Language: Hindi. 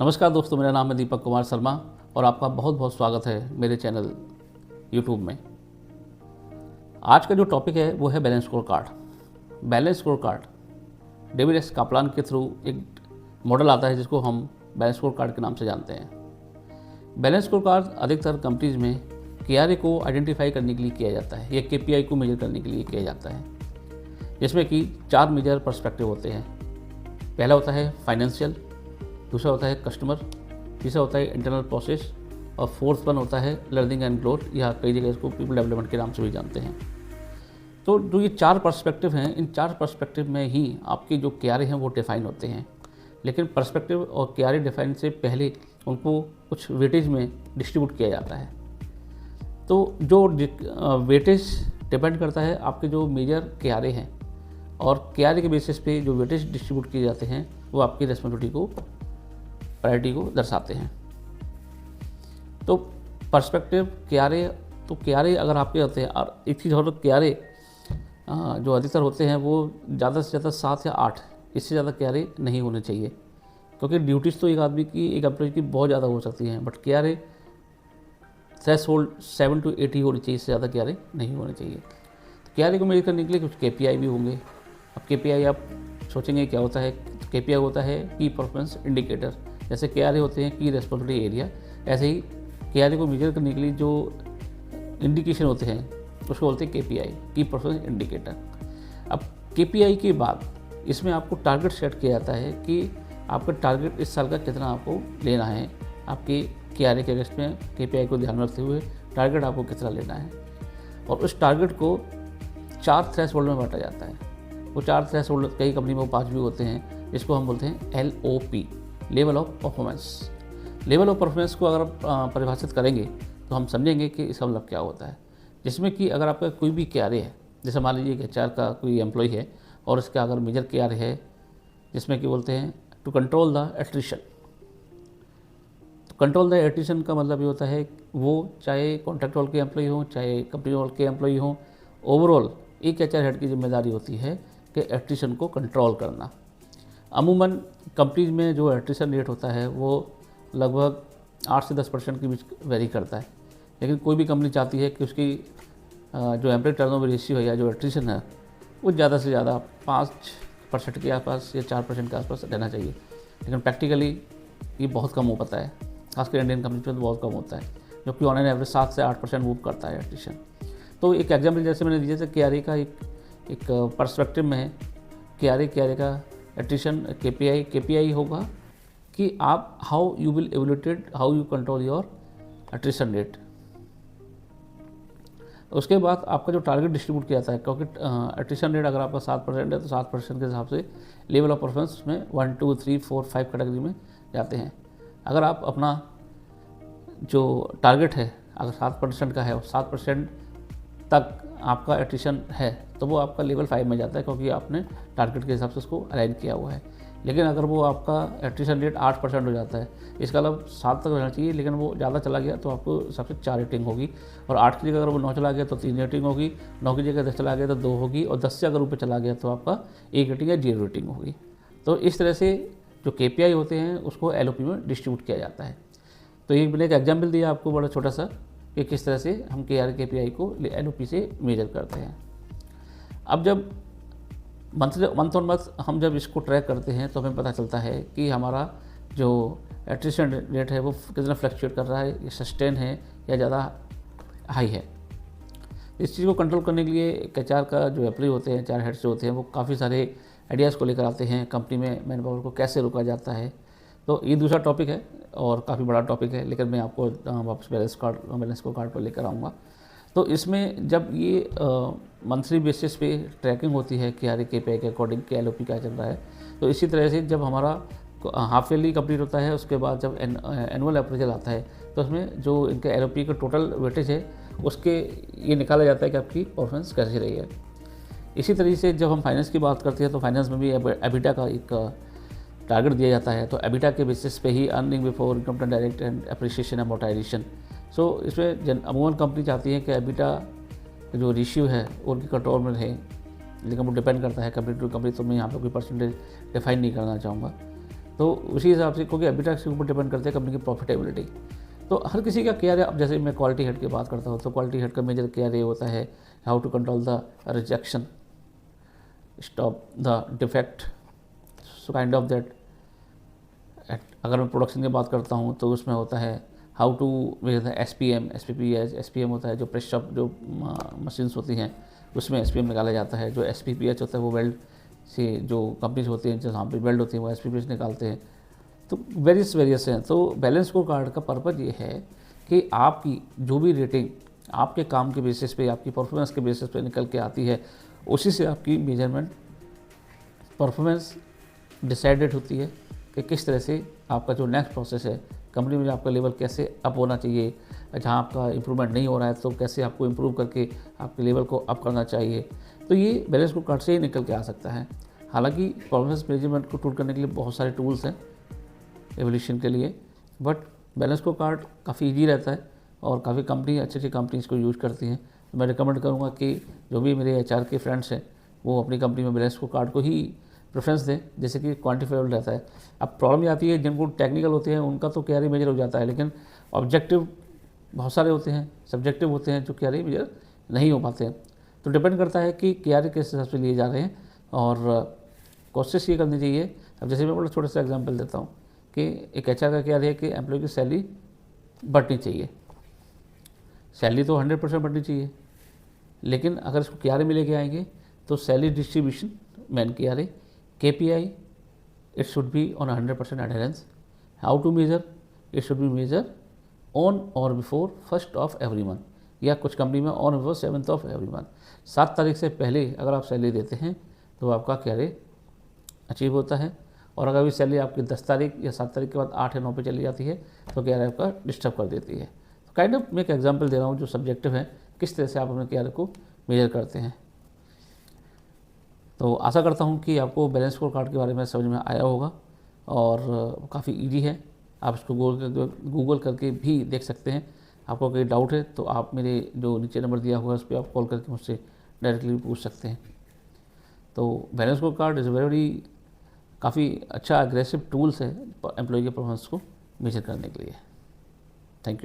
नमस्कार दोस्तों, मेरा नाम है दीपक कुमार शर्मा और आपका बहुत बहुत स्वागत है मेरे चैनल यूट्यूब में। आज का जो टॉपिक है वो है balance score card. Balance score card David S Kaplan के थ्रू एक मॉडल आता है जिसको हम बैलेंस स्कोर कार्ड के नाम से जानते हैं। बैलेंस स्कोर कार्ड अधिकतर कंपनीज में KRA को आइडेंटिफाई करने के लिए किया जाता है या KPI को मेजर करने के लिए किया जाता है, जिसमें कि 4 मेजर पर्सपेक्टिव होते हैं। पहला होता है फाइनेंशियल, दूसरा होता है कस्टमर, तीसरा होता है इंटरनल प्रोसेस और फोर्थ वन होता है लर्निंग एंड ग्रोथ, या कई जगह इसको पीपल डेवलपमेंट के नाम से भी जानते हैं। तो जो ये 4 पर्सपेक्टिव हैं, इन 4 पर्सपेक्टिव में ही आपके जो KRA हैं वो डिफ़ाइन होते हैं। लेकिन पर्सपेक्टिव और KRA डिफ़ाइन से पहले उनको कुछ वेटेज में डिस्ट्रीब्यूट किया जाता है। तो जो वेटेज डिपेंड करता है आपके जो मेजर KRA हैं, और KRA के बेसिस पे जो वेटेज डिस्ट्रीब्यूट किए जाते हैं वो आपकी रिस्पॉन्सिबिलिटी को, प्रायोरिटी को दर्शाते हैं। तो पर्सपेक्टिव KRA, तो KRA अगर आपके होते हैं, और एक चीज़ और, KRA जो अधिकतर होते हैं वो ज़्यादा से ज़्यादा 7 या 8, इससे ज़्यादा KRA नहीं होने चाहिए, क्योंकि ड्यूटीज़ तो एक आदमी की, एक एम्प्लॉय की बहुत ज़्यादा हो सकती हैं, बट KRA थ्रेशोल्ड 7 to 8 ही होनी चाहिए, इससे ज़्यादा KRA नहीं होने चाहिए। तो KRA को मेजर करने के लिए कुछ KPI भी होंगे। अब KPI आप सोचेंगे क्या होता है, तो KPI होता है की परफॉर्मेंस इंडिकेटर। जैसे KRA होते हैं की रेस्पॉन्सिबिलिटी एरिया, ऐसे ही KRA को मेजर करने के लिए जो इंडिकेशन होते हैं उसको बोलते हैं KPI, की परफॉर्मेंस इंडिकेटर। अब KPI के बाद इसमें आपको टारगेट सेट किया जाता है कि आपका टारगेट इस साल का कितना आपको लेना है। आपके KRA के अगेंस्ट में KPI को ध्यान में रखते हुए टारगेट आपको कितना लेना है, और उस टारगेट को 4 थ्रेशोल्ड में बांटा जाता है। वो 4 थ्रेशोल्ड, कई कंपनी में वो 5 भी होते हैं, जिसको हम बोलते हैं LOP, level of performance. Level of performance को अगर आप परिभाषित करेंगे तो हम समझेंगे कि इसका मतलब क्या होता है। जिसमें कि अगर आपका कोई भी KRA है, जैसे मान लीजिए कि HR का कोई एम्प्लॉय है और उसका अगर मेजर KRA है जिसमें कि बोलते हैं टू कंट्रोल द एट्रिशन। तो कंट्रोल द एट्रिशन का मतलब ये होता है वो चाहे कॉन्ट्रैक्ट रोल के एम्प्लॉय हो, चाहे कंपनी रोल के एम्प्लॉय हो, ओवरऑल एक HR हेड की जिम्मेदारी होती है कि एट्रिशन को कंट्रोल करना। अमूमन कंपनीज में जो एट्रिशन रेट होता है वो लगभग 8 से 10% के बीच वेरी करता है, लेकिन कोई भी कंपनी चाहती है कि उसकी जो एम्प्लॉय टर्नओवर रेशियो है या जो एट्रिशन है वो ज़्यादा से ज़्यादा 5% के आसपास या 4% के आसपास रहना चाहिए। लेकिन प्रैक्टिकली ये बहुत कम हो पाता है, खासकर इंडियन कंपनी में तो बहुत कम होता है, जबकि ऑन एन एवरेज 7 से 8% मूव करता है एट्रिशन। तो एक एग्जाम्पल जैसे मैंने दिया था, KRA का एक पर्सपेक्टिव में है KRA का एट्रिशन KPI होगा कि आप how you will evaluated, how you control your attrition rate. उसके बाद आपका जो टारगेट डिस्ट्रीब्यूट किया जाता है, क्योंकि एट्रिशन रेट अगर आपका 7% है तो 7% के हिसाब से लेवल ऑफ परफॉर्मेंस में 1, 2, 3, 4, 5 कैटेगरी में जाते हैं। अगर आप अपना जो टारगेट है अगर 7% का है और 7% तक आपका एट्रिशन है तो वो आपका लेवल 5 में जाता है, क्योंकि आपने टारगेट के हिसाब से उसको अलाइन किया हुआ है। लेकिन अगर वो आपका एट्रिशन रेट 8% हो जाता है, इसका मतलब 7 तक रहना चाहिए, लेकिन वो ज़्यादा चला गया तो आपको सबसे 4 रेटिंग होगी, और 8 की जगह अगर वो 9 चला गया तो 3 रेटिंग होगी, 9 की जगह 10 चला गया तो 2 होगी, और 10 से अगर ऊपर चला गया तो आपका 1 रेटिंग या 0 रेटिंग होगी। तो इस तरह से जो KPI होते हैं उसको LOP में डिस्ट्रीब्यूट किया जाता है। तो ये मैंने एक एग्जाम्पल दिया आपको बड़ा छोटा सा कि किस तरह से हम KPI को LOP से मेजर करते हैं। अब जब मंथ ऑन मंथ हम जब इसको ट्रैक करते हैं तो हमें पता चलता है कि हमारा जो एट्रिशन रेट है वो कितना फ्लक्चुएट कर रहा है, ये सस्टेन है या ज़्यादा हाई है। इस चीज़ को कंट्रोल करने के लिए HR का जो एम्प्लॉय होते हैं, HR हेड्स जो होते हैं, वो काफ़ी सारे आइडियाज़ को लेकर आते हैं कंपनी में मैन पावर को कैसे रोका जाता है। तो ये दूसरा टॉपिक है और काफ़ी बड़ा टॉपिक है, लेकिन मैं आपको वापस बैलेंस स्कोर कार्ड पर लेकर आऊँगा। तो इसमें जब ये मंथली बेसिस पे ट्रैकिंग होती है KRA KPI के अकॉर्डिंग कि LOP क्या चल रहा है, तो इसी तरह से जब हमारा हाफ ईयरली कंप्लीट होता है उसके बाद जब एनुअल अप्रेजल आता है तो उसमें जो इनका LOP का टोटल वेटेज है उसके ये निकाला जाता है कि आपकी परफॉर्मेंस कैसी रही है। इसी तरीके से जब हम फाइनेंस की बात करते हैं तो फाइनेंस में भी EBITDA का एक टारगेट दिया जाता है। तो EBITDA के बेसिस पे ही earning before income tax direct and appreciation amortisation. So इसमें अमूमन कंपनी चाहती है कि EBITDA जो रेशियो है उनकी कंट्रोल में रहे, लेकिन वो डिपेंड करता है कंपनी टू कंपनी, तो मैं यहाँ पर कोई परसेंटेज डिफाइन नहीं करना चाहूँगा। तो उसी हिसाब से, क्योंकि एबिटा के ऊपर डिपेंड करते हैं कंपनी की प्रॉफिटेबिलिटी। तो हर किसी का केआरए, अब जैसे मैं क्वालिटी हेड की बात करता हूँ तो क्वालिटी हेड का मेजर केआरए होता है how to control the rejection, stop the defect, so kind of that. अगर मैं प्रोडक्शन की बात करता हूँ तो उसमें होता है how to with SPM, SPM होता है जो प्रेस शॉप जो मशीन्स होती हैं उसमें SPM निकाला जाता है। जो SPPH होता है वो वेल्ड से जो कंपनीज होती हैं जहाँ पे वेल्ड होती हैं वो SPPH निकालते हैं। तो वेरियस हैं। तो बैलेंस स्कोर कार्ड का पर्पज़ ये है कि आपकी जो भी रेटिंग आपके काम के बेसिस पे, आपकी परफॉर्मेंस के बेसिस पे निकल के आती है, उसी से आपकी मेजरमेंट परफॉर्मेंस डिसाइडेड होती है कि किस तरह से आपका जो नेक्स्ट प्रोसेस है कंपनी में आपका लेवल कैसे अप होना चाहिए, जहाँ आपका इंप्रूवमेंट नहीं हो रहा है तो कैसे आपको इम्प्रूव करके आपके लेवल को अप करना चाहिए। तो ये बैलेंस स्कोर कार्ड से ही निकल के आ सकता है। हालांकि परफॉर्मेंस मैनेजमेंट को टूल करने के लिए बहुत सारे टूल्स हैं एवोल्यूशन के लिए, बट बैलेंस स्कोर कार्ड काफ़ी ईजी रहता है और काफ़ी कंपनी, अच्छी कंपनी इसको यूज़ करती हैं। तो मैं रिकमेंड करूँगा कि जो भी मेरे HR के फ्रेंड्स हैं वो अपनी कंपनी में बैलेंस स्कोर कार्ड को ही प्रेफरेंस दें, जैसे कि क्वान्टिफाइबल रहता है। अब प्रॉब्लम ये आती है जिनको टेक्निकल होते हैं उनका तो केआरए मेजर हो जाता है, लेकिन ऑब्जेक्टिव बहुत सारे होते हैं, सब्जेक्टिव होते हैं जो केआरए मेजर नहीं हो पाते हैं। तो डिपेंड करता है कि केआरए किस हिसाब से लिए जा रहे हैं और कोशिश ये करनी चाहिए। अब जैसे मैं बड़ा छोटा सा एग्जांपल देता हूँ कि एक HR का केआरए है कि एम्प्लॉय की सैलरी बढ़नी चाहिए, सैलरी तो 100% बढ़नी चाहिए, लेकिन अगर इसको केआरए में लेके आएंगे तो salary distribution main KRA, KPI it should be on 100% adherence. How to measure? It should be measured on or before 1st of every month, या कुछ कंपनी में on or before 7th of every month। 7 तारीख से पहले अगर आप सैलरी देते हैं तो आपका केआरए अचीव होता है, और अगर भी सैलरी आपकी 10 तारीख या 7 तारीख के बाद 8 या 9 पे चली जाती है तो केआरए आपका डिस्टर्ब कर देती है। तो काइंड ऑफ मैं एक एग्जाम्पल दे रहा हूँ जो सब्जेक्टिव है, किस तरह से आप अपने केआरए को मेजर करते हैं। तो आशा करता हूँ कि आपको बैलेंस स्कोर कार्ड के बारे में समझ में आया होगा और काफ़ी इजी है। आप इसको गूगल करके भी देख सकते हैं। आपको कोई डाउट है तो आप मेरे जो नीचे नंबर दिया हुआ है उस पर आप कॉल करके मुझसे डायरेक्टली भी पूछ सकते हैं। तो balance score card is very काफ़ी अच्छा एग्रेसिव टूल्स है एम्प्लॉय के परफॉर्मेंस को मेजर करने के लिए। Thank you.